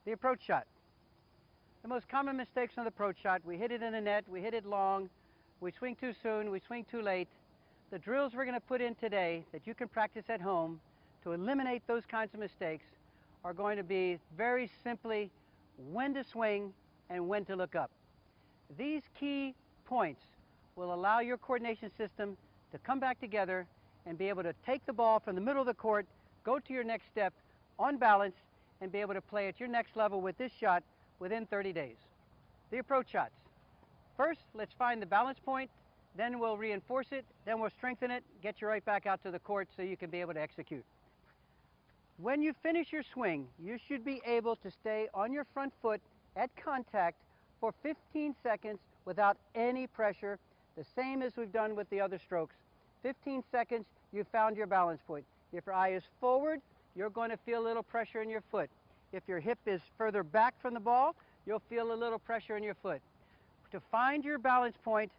The approach shot. The most common mistakes on the approach shot: we hit it in the net, we hit it long, we swing too soon, we swing too late. The drills we're going to put in today that you can practice at home to eliminate those kinds of mistakes are going to be very simply when to swing and when to look up. These key points will allow your coordination system to come back together and be able to take the ball from the middle of the court, go to your next step on balance, and be able to play at your next level with this shot within 30 days. The approach shots. First, let's find the balance point, then we'll reinforce it, then we'll strengthen it, get you right back out to the court so you can be able to execute. When you finish your swing, you should be able to stay on your front foot at contact for 15 seconds without any pressure, the same as we've done with the other strokes. 15 seconds, you've found your balance point. If your eye is forward, you're going to feel a little pressure in your foot. If your hip is further back from the ball, you'll feel a little pressure in your foot. To find your balance point,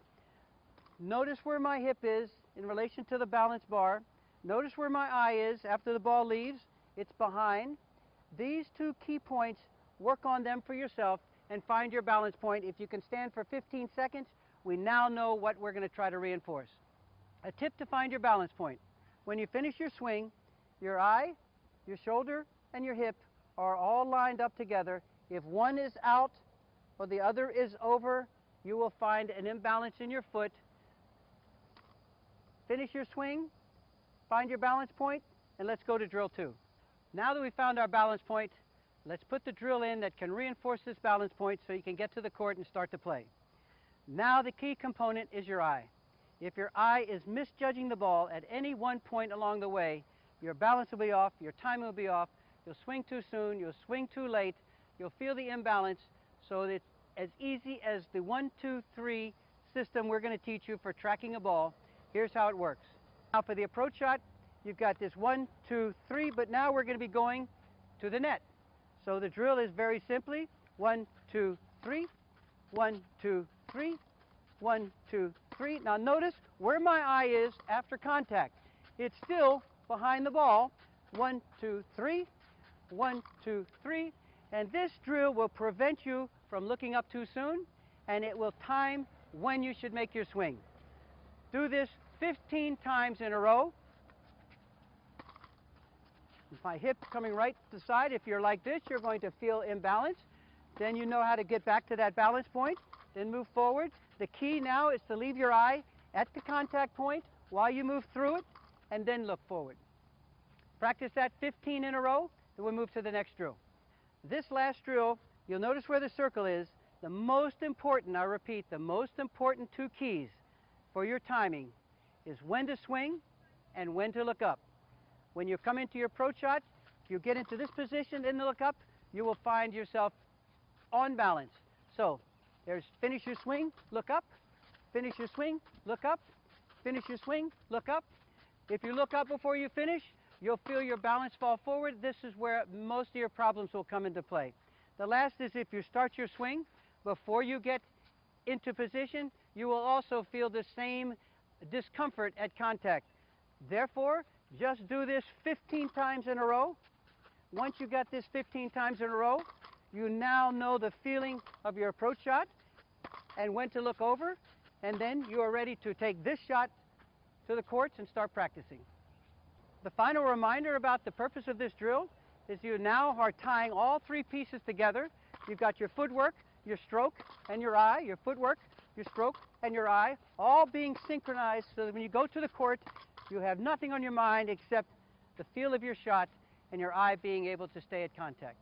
notice where my hip is in relation to the balance bar. Notice where my eye is after the ball leaves. It's behind. These two key points, work on them for yourself and find your balance point. If you can stand for 15 seconds, we now know what we're going to try to reinforce. A tip to find your balance point: when you finish your swing, your eye, your shoulder, and your hip are all lined up together. If one is out or the other is over, you will find an imbalance in your foot. Finish your swing, find your balance point, and let's go to drill 2. Now that we've found our balance point, let's put the drill in that can reinforce this balance point so you can get to the court and start to play. Now the key component is your eye. If your eye is misjudging the ball at any one point along the way, your balance will be off, your timing will be off, you'll swing too soon, you'll swing too late, you'll feel the imbalance. So that it's as easy as the 1, 2, 3 system we're going to teach you for tracking a ball. Here's how it works. Now for the approach shot, you've got this 1, 2, 3, but now we're going to be going to the net. So the drill is very simply 1, 2, 3, 1, 2, 3, 1, 2, 3. Now notice where my eye is after contact. It's still behind the ball. 1, 2, 3, 1, 2, 3. And this drill will prevent you from looking up too soon, and it will time when you should make your swing. Do this 15 times in a row. With my hip coming right to the side, if you're like this, you're going to feel imbalance. Then you know how to get back to that balance point, then move forward. The key now is to leave your eye at the contact point while you move through it, and then look forward. Practice that 15 in a row, then we'll move to the next drill. This last drill, you'll notice where the circle is. The most important, I repeat, the most important 2 keys for your timing is when to swing and when to look up. When you come into your approach shot, if you get into this position and look up, you will find yourself on balance. So there's finish your swing, look up, finish your swing, look up, finish your swing, look up. If you look up before you finish, you'll feel your balance fall forward. This is where most of your problems will come into play. The last is if you start your swing before you get into position, you will also feel the same discomfort at contact. Therefore, just do this 15 times in a row. Once you got this 15 times in a row, you now know the feeling of your approach shot and when to look over, and then you are ready to take this shot to the courts and start practicing. The final reminder about the purpose of this drill is you now are tying all 3 pieces together. You've got your footwork, your stroke, and your eye, your footwork, your stroke, and your eye, all being synchronized so that when you go to the court, you have nothing on your mind except the feel of your shot and your eye being able to stay at contact.